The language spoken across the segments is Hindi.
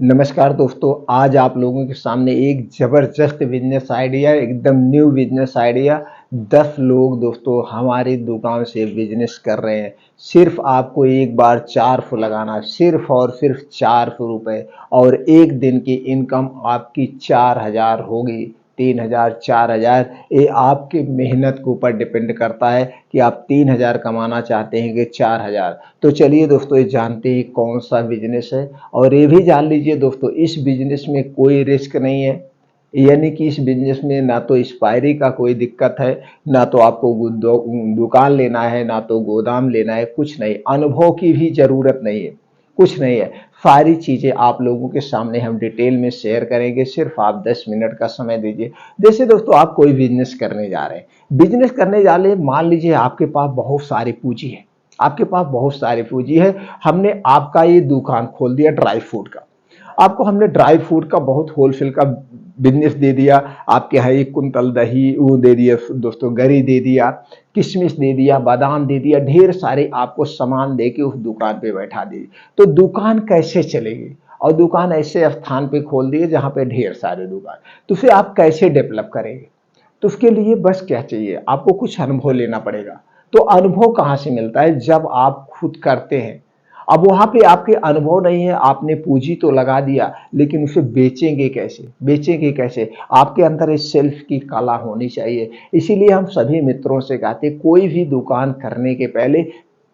नमस्कार दोस्तों, आज आप लोगों के सामने एक ज़बरदस्त बिजनेस आइडिया, एकदम न्यू बिजनेस आइडिया। 10 लोग दोस्तों हमारी दुकान से बिजनेस कर रहे हैं। सिर्फ आपको एक बार 400 लगाना, सिर्फ और सिर्फ 400 रुपये, और एक दिन की इनकम आपकी 4000 होगी। 3000, 4000, ये आपकी मेहनत के ऊपर डिपेंड करता है कि आप 3000 कमाना चाहते हैं कि 4000। तो चलिए दोस्तों, ये जानते हैं कौन सा बिजनेस है। और ये भी जान लीजिए दोस्तों, इस बिजनेस में कोई रिस्क नहीं है। यानी कि इस बिजनेस में ना तो एक्सपायरी का कोई दिक्कत है, ना तो आपको दुकान लेना है, ना तो गोदाम लेना है, कुछ नहीं। अनुभव की भी ज़रूरत नहीं है, कुछ नहीं है। सारी चीज़ें आप लोगों के सामने हम डिटेल में शेयर करेंगे। सिर्फ आप 10 मिनट का समय दीजिए। जैसे दोस्तों, आप कोई बिजनेस करने जा रहे हैं, बिजनेस करने जा रहे हैं, मान लीजिए आपके पास बहुत सारी पूंजी है, आपके पास बहुत सारी पूंजी है। हमने आपका ये दुकान खोल दिया ड्राई फ्रूट का, आपको हमने ड्राई फ्रूट का बहुत होलसेल का बिजनेस दे दिया। आपके यहाँ 1 कुंतल दही वो दे दिया दोस्तों, गरी दे दिया, किशमिश दे दिया, बादाम दे दिया, ढेर सारे आपको सामान दे के उस दुकान पे बैठा दिए। तो दुकान कैसे चलेगी? और दुकान ऐसे स्थान पे खोल दिए जहाँ पे ढेर सारे दुकान, तो फिर आप कैसे डेवलप करेंगे? तो उसके लिए बस क्या चाहिए, आपको कुछ अनुभव लेना पड़ेगा। तो अनुभव कहाँ से मिलता है? जब आप खुद करते हैं। अब वहां पे आपके अनुभव नहीं है, आपने पूंजी तो लगा दिया, लेकिन उसे बेचेंगे कैसे? बेचेंगे कैसे? आपके अंदर इस सेल्फ की कला होनी चाहिए। इसीलिए हम सभी मित्रों से कहते हैं, कोई भी दुकान करने के पहले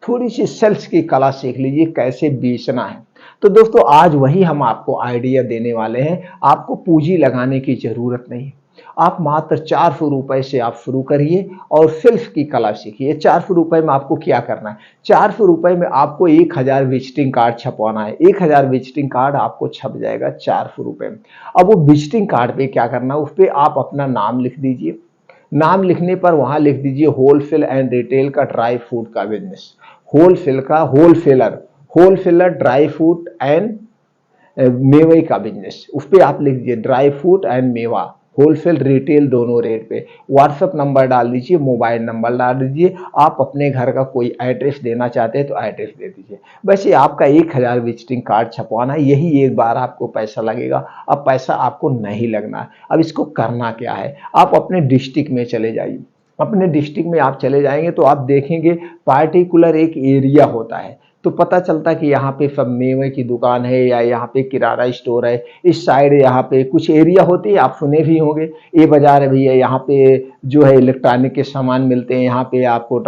थोड़ी सी सेल्स की कला सीख लीजिए, कैसे बेचना है। तो दोस्तों, आज वही हम आपको आइडिया देने वाले हैं। आपको पूंजी लगाने की जरूरत नहीं है। आप मात्र 400 रुपए से आप शुरू करिए और सेल्फ की कला सीखिए। 400 रुपए में आपको क्या करना है? 400 रुपए में आपको 1000 विजिटिंग कार्ड छपवाना है। 1000 विजिटिंग कार्ड आपको छप जाएगा 400 रुपए में। अब वो विजिटिंग कार्ड पे क्या करना है? उस पर आप अपना नाम लिख दीजिए। नाम लिखने पर वहां लिख दीजिए होलसेल एंड रिटेल का ड्राई फ्रूट का बिजनेस। होलसेल का wholesaler, wholesaler dry fruit and मेवे का बिजनेस। उस पर आप लिख दीजिए ड्राई फ्रूट एंड मेवा, होलसेल रिटेल दोनों रेट पे। व्हाट्सएप नंबर डाल दीजिए, मोबाइल नंबर डाल दीजिए। आप अपने घर का कोई एड्रेस देना चाहते हैं तो एड्रेस दे दीजिए। बस ये आपका 1000 विजिटिंग कार्ड छपवाना है, यही एक बार आपको पैसा लगेगा। अब पैसा आपको नहीं लगना है। अब इसको करना क्या है? आप अपने डिस्ट्रिक्ट में चले जाइए। अपने डिस्ट्रिक्ट में आप चले जाएंगे तो आप देखेंगे पार्टिकुलर एक एरिया होता है। तो पता चलता कि यहाँ पे सब मेवे की दुकान है, या यहाँ पे किराना स्टोर है। इस साइड यहाँ पे कुछ एरिया होती है, आप सुने भी होंगे, ये बाजार है भैया, यहाँ पे जो है इलेक्ट्रॉनिक के सामान मिलते हैं, यहाँ पे आपको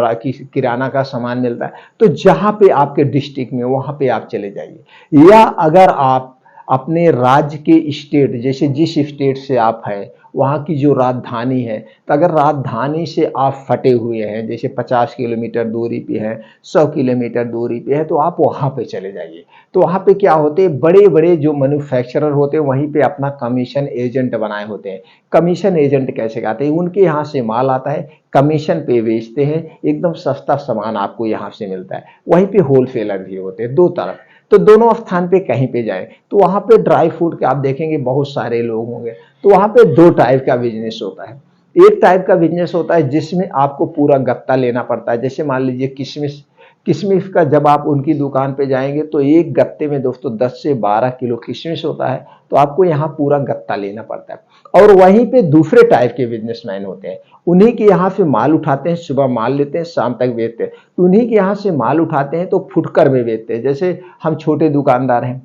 किराना का सामान मिलता है। तो जहाँ पे आपके डिस्ट्रिक्ट में, वहाँ पे आप चले जाइए। या अगर आप अपने राज्य के स्टेट, जैसे जिस स्टेट से आप हैं वहाँ की जो राजधानी है, तो अगर राजधानी से आप फटे हुए हैं, जैसे 50 किलोमीटर दूरी पे है, 100 किलोमीटर दूरी पे है, तो आप वहाँ पे चले जाइए। तो वहाँ पे क्या होते हैं, बड़े बड़े जो मैन्युफैक्चरर होते हैं वहीं पे अपना कमीशन एजेंट बनाए होते हैं। कमीशन एजेंट कैसे कहते हैं? उनके यहाँ से माल आता है, कमीशन पे बेचते हैं, एकदम सस्ता सामान आपको यहाँ से मिलता है। वहीं पे होलसेलर भी होते हैं, दो तरफ। तो दोनों स्थान पे कहीं पे जाए तो वहां पे ड्राई फ्रूट के आप देखेंगे बहुत सारे लोग होंगे। तो वहां पे दो टाइप का बिजनेस होता है। एक टाइप का बिजनेस होता है जिसमें आपको पूरा गत्ता लेना पड़ता है। जैसे मान लीजिए किशमिश, किशमिश का जब आप उनकी दुकान पे जाएंगे तो एक गत्ते में दोस्तों 10 से 12 किलो किशमिश होता है। तो आपको यहाँ पूरा गत्ता लेना पड़ता है। और वहीं पे दूसरे टाइप के बिजनेसमैन होते हैं, उन्हीं के यहाँ से माल उठाते हैं, सुबह माल लेते हैं, शाम तक बेचते हैं। तो उन्हीं के यहाँ से माल उठाते हैं तो फुटकर में बेचते हैं। जैसे हम छोटे दुकानदार हैं,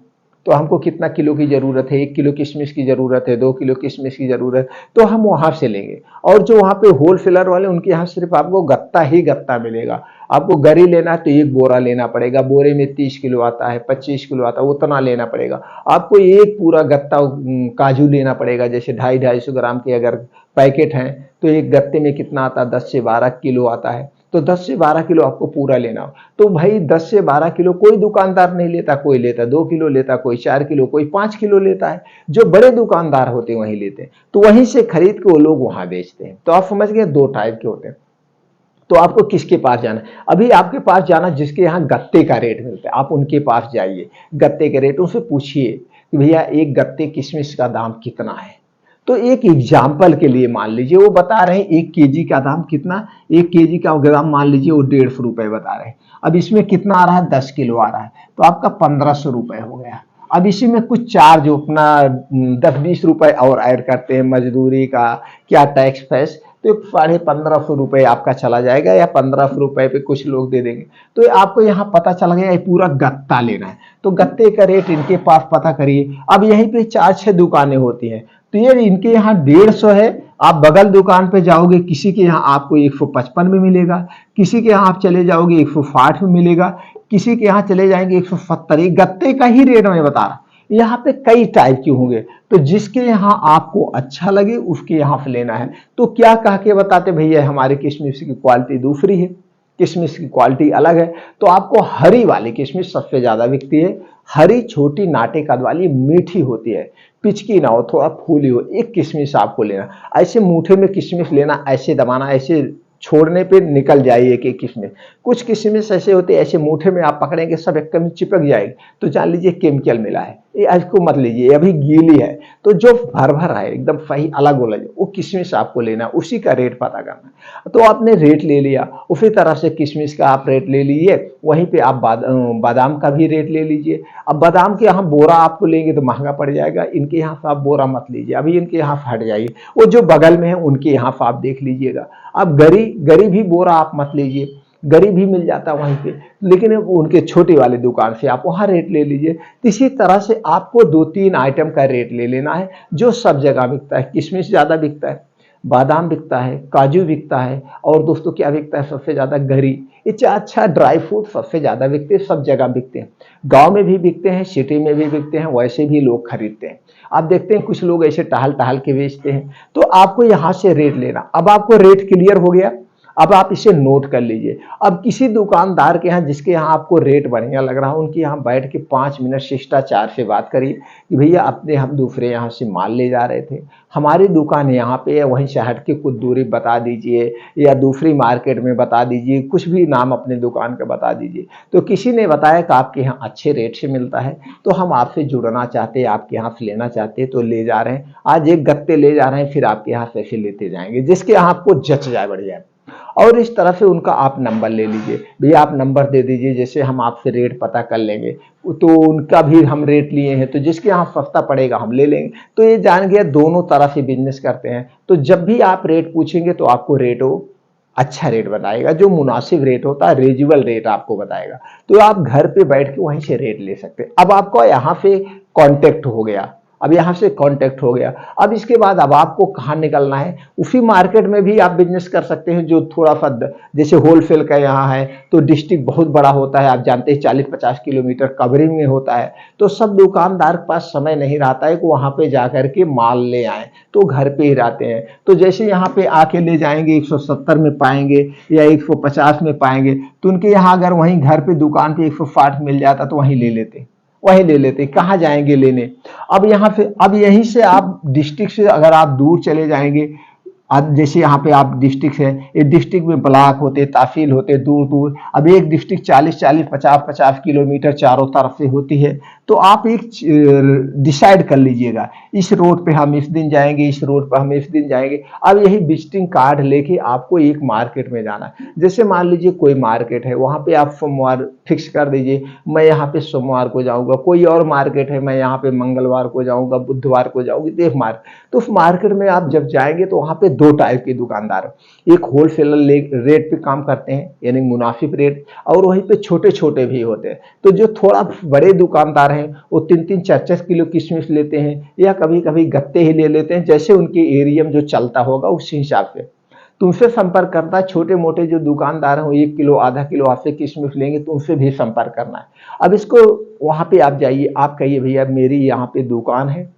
तो हमको कितना किलो की जरूरत है? 1 किलो किशमिश की जरूरत है, 2 किलो किशमिश की जरूरत, तो हम वहां से लेंगे। और जो वहां पे होलसेलर वाले, उनके यहाँ सिर्फ आपको गत्ता ही गत्ता मिलेगा। आपको गरी लेना है तो एक बोरा लेना पड़ेगा, बोरे में 30 किलो आता है, 25 किलो आता है, उतना लेना पड़ेगा। आपको एक पूरा गत्ता काजू लेना पड़ेगा, जैसे 250-250 ग्राम के अगर पैकेट हैं तो एक गत्ते में कितना आता है? 10 से 12 किलो आता है। तो 10 से 12 किलो आपको पूरा लेना हो। तो भाई 10 से 12 किलो कोई दुकानदार नहीं लेता, कोई लेता 2 किलो लेता, कोई 4 किलो, कोई 5 किलो लेता है। जो बड़े दुकानदार होते हैं वहीं लेते हैं, तो वहीं से खरीद के वो लोग वहां बेचते हैं। तो आप समझ गए, दो टाइप के होते हैं। तो आपको किसके पास जाना है? अभी आपके पास जाना जिसके यहाँ गत्ते का रेट मिलता है, आप उनके पास जाइए। गत्ते के रेट उनसे पूछिए कि भैया एक गत्ते किशमिश का दाम कितना है। तो एक एग्जाम्पल के लिए मान लीजिए वो बता रहे हैं 1 केजी का दाम कितना, 1 केजी का दाम मान लीजिए वो 150 रुपए बता रहे हैं। अब इसमें कितना आ रहा है? 10 किलो आ रहा है, तो आपका 1500 रुपए हो गया। अब इसी में कुछ चार्ज अपना 10-20 रुपए और ऐड करते हैं, मजदूरी का क्या टैक्स फैक्स, तो 1550 रुपए आपका चला जाएगा, या 1500 रुपए पे कुछ लोग दे देंगे। तो आपको यहाँ पता चल गया ये पूरा गत्ता लेना है, तो गत्ते का रेट इनके पास पता करिए। अब यहीं पे 4-6 दुकानें होती हैं, तो ये इनके यहाँ 150 है। आप बगल दुकान पे जाओगे, किसी के यहाँ आपको 155 में मिलेगा, किसी के यहाँ आप चले जाओगे 160 में मिलेगा, किसी के यहाँ चले जाएंगे 170। ये गत्ते का ही रेट मैं बता रहा, यहाँ पे कई टाइप के होंगे, तो जिसके यहाँ आपको अच्छा लगे उसके यहाँ से लेना है। तो क्या कह के बताते भैया हमारे किशमिश की क्वालिटी दूसरी है, किशमिश की क्वालिटी अलग है। तो आपको हरी वाली किशमिश सबसे ज्यादा बिकती है। हरी छोटी नाटे कद वाली मीठी होती है, पिचकी ना हो, थोड़ा फूली हो, एक किशमिश आपको लेना। ऐसे मूठे में किशमिश लेना, ऐसे दबाना, ऐसे छोड़ने पे निकल जाए एक एक किशमिश। कुछ किशमिश ऐसे होते हैं, ऐसे मूठे में आप पकड़ेंगे सब एक में चिपक जाएगी, तो जान लीजिए केमिकल मिला है। ये इसको मत लीजिए, अभी गीली है। तो जो भर भर है एकदम सही अलग हो लगे, वो किशमिश आपको लेना, उसी का रेट पता करना है। तो आपने रेट ले लिया, उसी तरह से किशमिश का आप रेट ले लीजिए, वहीं पे आप बादाम का भी रेट ले लीजिए। अब बादाम के यहाँ बोरा आपको लेंगे तो महंगा पड़ जाएगा, इनके यहाँ से आप बोरा मत लीजिए, अभी इनके यहाँ से हट जाइए, वो जो बगल में है उनके यहाँ से आप देख लीजिएगा। अब गरी भी बोरा आप मत लीजिए, गरी भी मिल जाता है वहीं पे, लेकिन उनके छोटी वाली दुकान से आप वहां रेट ले लीजिए। इसी तरह से आपको 2-3 आइटम का रेट ले लेना है जो सब जगह बिकता है। किशमिश ज्यादा बिकता है, बादाम बिकता है, काजू बिकता है, और दोस्तों क्या बिकता है सबसे ज्यादा, गरी। ये अच्छा ड्राई फ्रूट सबसे ज्यादा बिकते हैं, सब जगह बिकते हैं, गांव में भी बिकते हैं, सिटी में भी बिकते हैं, वैसे भी लोग खरीदते हैं। आप देखते हैं कुछ लोग ऐसे टहल टहल के बेचते हैं। तो आपको यहाँ से रेट लेना। अब आपको रेट क्लियर हो गया, अब आप इसे नोट कर लीजिए। अब किसी दुकानदार के यहाँ जिसके यहाँ आपको रेट बढ़िया लग रहा है, उनके यहाँ बैठ के 5 मिनट शिष्टाचार से बात करिए कि भैया अपने हम दूसरे यहाँ से माल ले जा रहे थे, हमारी दुकान यहाँ पे है, वहीं से हट के कुछ दूरी बता दीजिए, या दूसरी मार्केट में बता दीजिए, कुछ भी नाम अपने दुकान का बता दीजिए। तो किसी ने बताया कि आपके यहाँ अच्छे रेट से मिलता है, तो हम आपसे जुड़ना चाहते हैं, आपके यहाँ से लेना चाहते हैं, तो ले जा रहे हैं, आज एक गत्ते ले जा रहे हैं, फिर आपके यहाँ से ऐसे लेते जाएंगे जिसके यहाँ आपको जच जाए बढ़िया। और इस तरह से उनका आप नंबर ले लीजिए, भैया आप नंबर दे दीजिए, जैसे हम आपसे रेट पता कर लेंगे, तो उनका भी हम रेट लिए हैं, तो जिसके यहाँ सस्ता पड़ेगा हम ले लेंगे। तो ये जान गया दोनों तरह से बिजनेस करते हैं। तो जब भी आप रेट पूछेंगे तो आपको रेट हो अच्छा रेट बताएगा, जो मुनासिब रेट होता है, रीजनेबल रेट आपको बताएगा। तो आप घर पे बैठ के वहीं से रेट ले सकते हैं। अब आपको यहाँ से कांटेक्ट हो गया, अब यहाँ से कांटेक्ट हो गया, अब इसके बाद अब आपको कहाँ निकलना है, उसी मार्केट में भी आप बिजनेस कर सकते हैं जो थोड़ा सा जैसे होलसेल का यहाँ है, तो डिस्ट्रिक्ट बहुत बड़ा होता है, आप जानते हैं 40-50 किलोमीटर कवरिंग में होता है। तो सब दुकानदार के पास समय नहीं रहता है कि वहाँ पे जाकर के माल ले आए, तो घर पे ही रहते हैं। तो जैसे यहाँ पे आके ले जाएंगे 170 में पाएंगे या 150 में पाएंगे, तो उनके यहाँ अगर वहीं घर पे दुकान पे 160 मिल जाता तो वहीं ले लेते, वहीं ले लेते, कहाँ जाएंगे लेने। अब यहाँ से, अब यहीं से आप डिस्ट्रिक्ट से अगर आप दूर चले जाएंगे, अब जैसे यहाँ पे आप डिस्ट्रिक्ट है, ये डिस्ट्रिक्ट में ब्लॉक होते, तहसील होते दूर दूर। अब एक डिस्ट्रिक्ट 40-40, 50-50 किलोमीटर चारों तरफ से होती है। तो आप एक डिसाइड कर लीजिएगा, इस रोड पे हम इस दिन जाएंगे, इस रोड पर हम इस दिन जाएंगे। अब यही विजिटिंग कार्ड लेके आपको एक मार्केट में जाना है। जैसे मान लीजिए कोई मार्केट है, वहां पे आप सोमवार फिक्स कर दीजिए, मैं यहाँ पे सोमवार को जाऊंगा। कोई और मार्केट है, मैं यहाँ पे मंगलवार को जाऊंगा, बुधवार को जाऊंगी, तो एक मार्केट। तो उस मार्केट में आप जब जाएंगे तो वहां पे 2 टाइप के दुकानदार, एक होलसेलर रेट पे काम करते हैं यानी मुनासिब रेट, और वहीं पे छोटे छोटे भी होते हैं। तो जो थोड़ा बड़े दुकानदार हैं वो 3-3, 4-4 किलो किशमिश लेते हैं, या कभी कभी गत्ते ही ले लेते हैं, जैसे उनके एरिया में जो चलता होगा उसी हिसाब से। तुमसे संपर्क करना है। छोटे मोटे जो दुकानदार हैं वो 1 किलो, आधा किलो आपसे किशमिश लेंगे, तो उनसे भी संपर्क करना है। अब इसको वहां पे आप जाइए, आप कहिए भैया मेरी यहाँ पे दुकान है,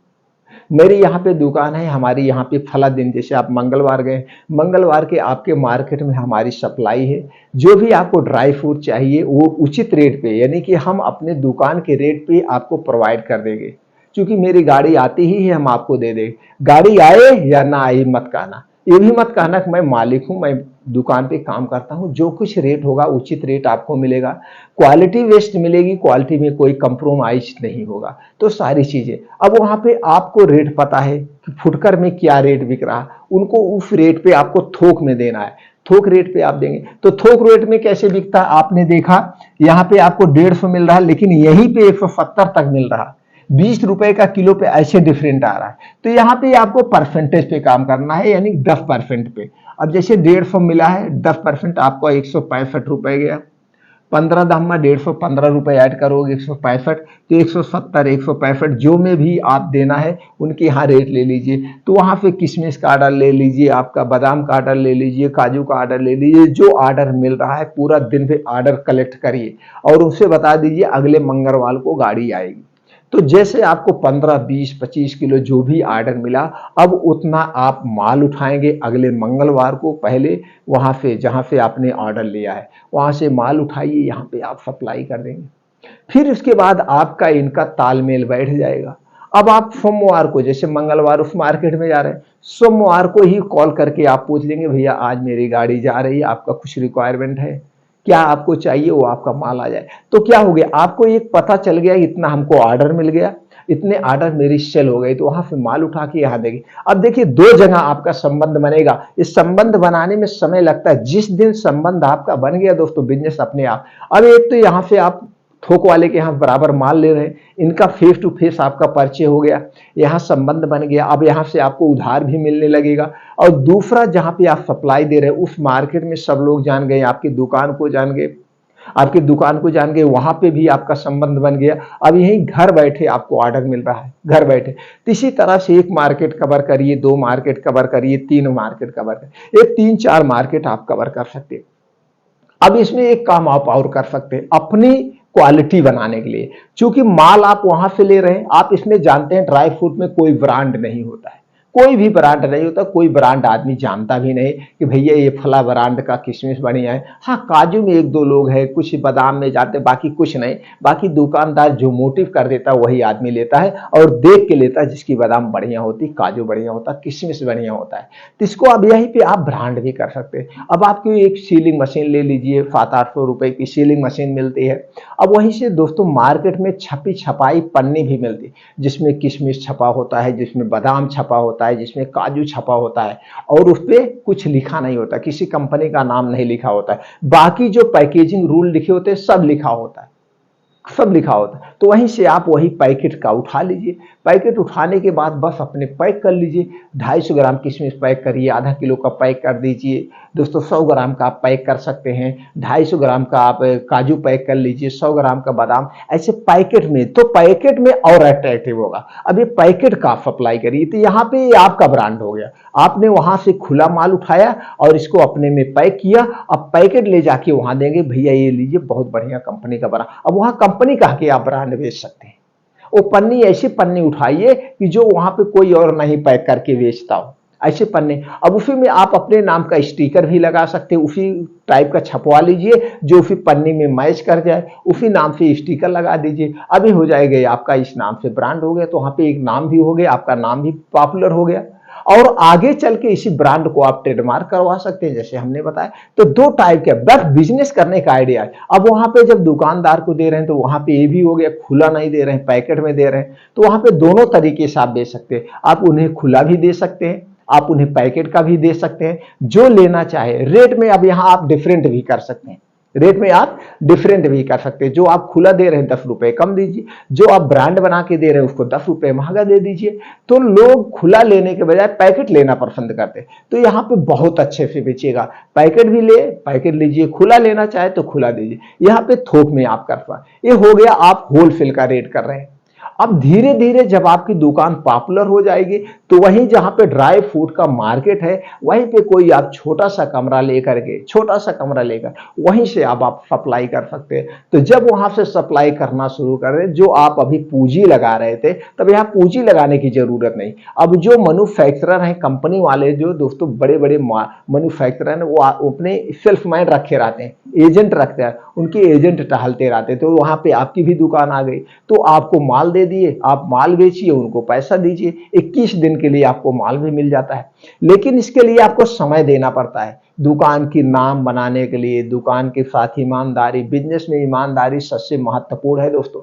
मेरी यहाँ पे दुकान है, हमारी यहाँ पे फला दिन, जैसे आप मंगलवार गए, मंगलवार के आपके मार्केट में हमारी सप्लाई है, जो भी आपको ड्राई फ्रूट चाहिए वो उचित रेट पे, यानी कि हम अपने दुकान के रेट पे आपको प्रोवाइड कर देंगे। क्योंकि मेरी गाड़ी आती ही है, हम आपको दे देंगे। गाड़ी आए या ना आए मत कहना, ये भी मत कहना कि मैं मालिक हूं, मैं दुकान पे काम करता हूं। जो कुछ रेट होगा उचित रेट आपको मिलेगा, क्वालिटी बेस्ट मिलेगी, क्वालिटी में कोई कंप्रोमाइज नहीं होगा। तो सारी चीजें, अब वहां पे आपको रेट पता है कि फुटकर में क्या रेट बिक रहा, उनको उस रेट पे आपको थोक में देना है, थोक रेट पे आप देंगे। तो थोक रेट में कैसे बिकता है आपने देखा, यहाँ पे आपको 150 मिल रहा है, लेकिन यहीं पे 170 तक मिल रहा है। ₹20 का किलो पे ऐसे डिफरेंट आ रहा है। तो यहाँ पे आपको परसेंटेज पे काम करना है, यानी 10% पे। अब जैसे 150 मिला है, 10% आपको ₹165 गया। 15 दाम में 115 ऐड करोगे, 165 तो 170, 165 जो में भी आप देना है उनके यहाँ रेट ले लीजिए। तो वहां पे किशमिश का ऑर्डर ले लीजिए, आपका बादाम का ऑर्डर ले लीजिए, काजू का ऑर्डर ले लीजिए। जो ऑर्डर मिल रहा है पूरा दिन पे ऑर्डर कलेक्ट करिए और उनसे बता दीजिए अगले मंगलवार को गाड़ी आएगी। तो जैसे आपको 15, 20, 25 किलो जो भी ऑर्डर मिला, अब उतना आप माल उठाएंगे अगले मंगलवार को। पहले वहां से जहां से आपने ऑर्डर लिया है वहां से माल उठाइए, यहाँ पे आप सप्लाई कर देंगे। फिर उसके बाद आपका इनका तालमेल बैठ जाएगा। अब आप सोमवार को, जैसे मंगलवार उस मार्केट में जा रहे हैं, सोमवार को ही कॉल करके आप पूछ लेंगे भैया आज मेरी गाड़ी जा रही है, आपका कुछ रिक्वायरमेंट है, क्या आपको चाहिए, वो आपका माल आ जाए। तो क्या हो गया, आपको एक पता चल गया इतना हमको ऑर्डर मिल गया, इतने ऑर्डर मेरी सेल हो गई, तो वहां से माल उठा के यहाँ देंगे। अब देखिए दो जगह आपका संबंध बनेगा। इस संबंध बनाने में समय लगता है। जिस दिन संबंध आपका बन गया दोस्तों, बिजनेस अपने आप। अब एक तो यहाँ से आप थोक वाले के यहाँ बराबर माल ले रहे हैं, इनका फेस टू फेस आपका परिचय हो गया, यहाँ संबंध बन गया। अब यहाँ से आपको उधार भी मिलने लगेगा। और दूसरा, जहां पे आप सप्लाई दे रहे हैं उस मार्केट में सब लोग जान गए, आपकी दुकान को जान गए, आपकी दुकान को जान गए, वहां पे भी आपका संबंध बन गया। अब यही घर बैठे आपको ऑर्डर मिल रहा है, घर बैठे। तो इसी तरह से एक मार्केट कवर करिए, 2 मार्केट कवर करिए, 3 मार्केट कवर करिए, ये 3-4 मार्केट आप कवर कर सकते हैं। अब इसमें एक काम आप और कर सकते हैं अपनी क्वालिटी बनाने के लिए। चूंकि माल आप वहां से ले रहे हैं, आप इसमें जानते हैं ड्राई फ्रूट में कोई ब्रांड नहीं होता है, कोई भी ब्रांड नहीं होता, कोई ब्रांड आदमी जानता भी नहीं कि भैया ये फला ब्रांड का किशमिश बढ़िया है। हाँ, काजू में 1-2 लोग हैं, कुछ बादाम में जाते, बाकी कुछ नहीं। बाकी दुकानदार जो मोटिव कर देता है वही आदमी लेता है और देख के लेता है, जिसकी बादाम बढ़िया होती, काजू बढ़िया होता, किशमिश बढ़िया होता है। तो इसको अब यहीं पे आप ब्रांड भी कर सकते हैं। अब आपको एक सीलिंग मशीन ले लीजिए, 700-800 रुपए की सीलिंग मशीन मिलती है। अब वहीं से दोस्तों मार्केट में छपी छपाई पन्नी भी मिलती है, जिसमें किशमिश छपा होता है, जिसमें बादाम छपा होता है, जिसमें काजू छपा होता है और उस पर कुछ लिखा नहीं होता, किसी कंपनी का नाम नहीं लिखा होता है। बाकी जो पैकेजिंग रूल लिखे होते हैं सब लिखा होता है, सब लिखा होता है। तो वहीं से आप वही पैकेट का उठा लीजिए। पैकेट उठाने के बाद बस अपने पैक कर लीजिए। 250 ग्राम किशमिश पैक करिए, आधा किलो का पैक कर दीजिए दोस्तों। 100 ग्राम का आप पैक कर सकते हैं, 250 ग्राम का आप काजू पैक कर लीजिए, 100 ग्राम का बादाम, ऐसे पैकेट में। तो पैकेट में और अट्रैक्टिव होगा। अब ये पैकेट का आप सप्लाई करिए, तो यहाँ पे ये आपका ब्रांड हो गया। आपने वहां से खुला माल उठाया और इसको अपने में पैक किया। अब पैकेट ले जाके वहां देंगे, भैया ये लीजिए बहुत बढ़िया कंपनी का ब्रांड। अब वहां कंपनी कहा के आप ब्रांड बेच सकते हैं। वो पन्नी, ऐसी पन्नी उठाइए कि जो वहां पे कोई और नहीं पैक करके बेचता हो, ऐसे पन्ने। अब उसी में आप अपने नाम का स्टिकर भी लगा सकते हैं, उसी टाइप का छपवा लीजिए जो उसी पन्नी में मैच कर जाए, उसी नाम से स्टिकर लगा दीजिए। अभी हो जाएगा आपका, इस नाम से ब्रांड हो गया। तो वहां पे एक नाम भी हो गया, आपका नाम भी पॉपुलर हो गया। और आगे चल के इसी ब्रांड को आप ट्रेडमार्क करवा सकते हैं, जैसे हमने बताया। तो 2 टाइप के बस बिजनेस करने का आइडिया है। अब वहां पे जब दुकानदार को दे रहे हैं तो वहां पे ये भी हो गया, खुला नहीं दे रहे हैं, पैकेट में दे रहे हैं। तो वहां पे दोनों तरीके से आप बेच सकते हैं। आप उन्हें खुला भी दे सकते हैं, आप उन्हें पैकेट का भी दे सकते हैं, जो लेना चाहे। रेट में अब यहां आप डिफरेंट भी कर सकते हैं, रेट में आप डिफरेंट भी कर सकते हैं। जो आप खुला दे रहे हैं 10 रुपए कम दीजिए, जो आप ब्रांड बना के दे रहे हैं उसको 10 रुपए महंगा दे दीजिए। तो लोग खुला लेने के बजाय पैकेट लेना पसंद करते हैं। तो यहाँ पे बहुत अच्छे से बेचिएगा। पैकेट भी ले, पैकेट लीजिए, खुला लेना चाहे तो खुला दीजिए। यहाँ पे थोक में आप कर पाए। ये हो गया, आप होलसेल का रेट कर रहे हैं। अब धीरे धीरे जब आपकी दुकान पॉपुलर हो जाएगी तो वहीं जहां पे ड्राई फ्रूट का मार्केट है वहीं पे कोई आप छोटा सा कमरा लेकर के, छोटा सा कमरा लेकर वहीं से आप सप्लाई कर सकते हैं। तो जब वहां से सप्लाई करना शुरू कर रहे, जो आप अभी पूंजी लगा रहे थे, तब यहाँ पूंजी लगाने की जरूरत नहीं। अब जो मैन्युफैक्चरर हैं, कंपनी वाले, जो दोस्तों बड़े बड़े मैन्युफैक्चरर हैं, वो अपने सेल्फ मैन रखे रहते हैं, एजेंट रखते हैं, उनके एजेंट टहलते रहते। तो वहां पे आपकी भी दुकान आ गई। तो आपको माल दे दिए, आप माल बेचिए, उनको पैसा दीजिए। 21 दिन के लिए आपको माल भी मिल जाता है। लेकिन इसके लिए आपको समय देना पड़ता है। दुकान की नाम बनाने के लिए, दुकान के साथ ईमानदारी, बिजनेस में ईमानदारी सबसे महत्वपूर्ण है दोस्तों।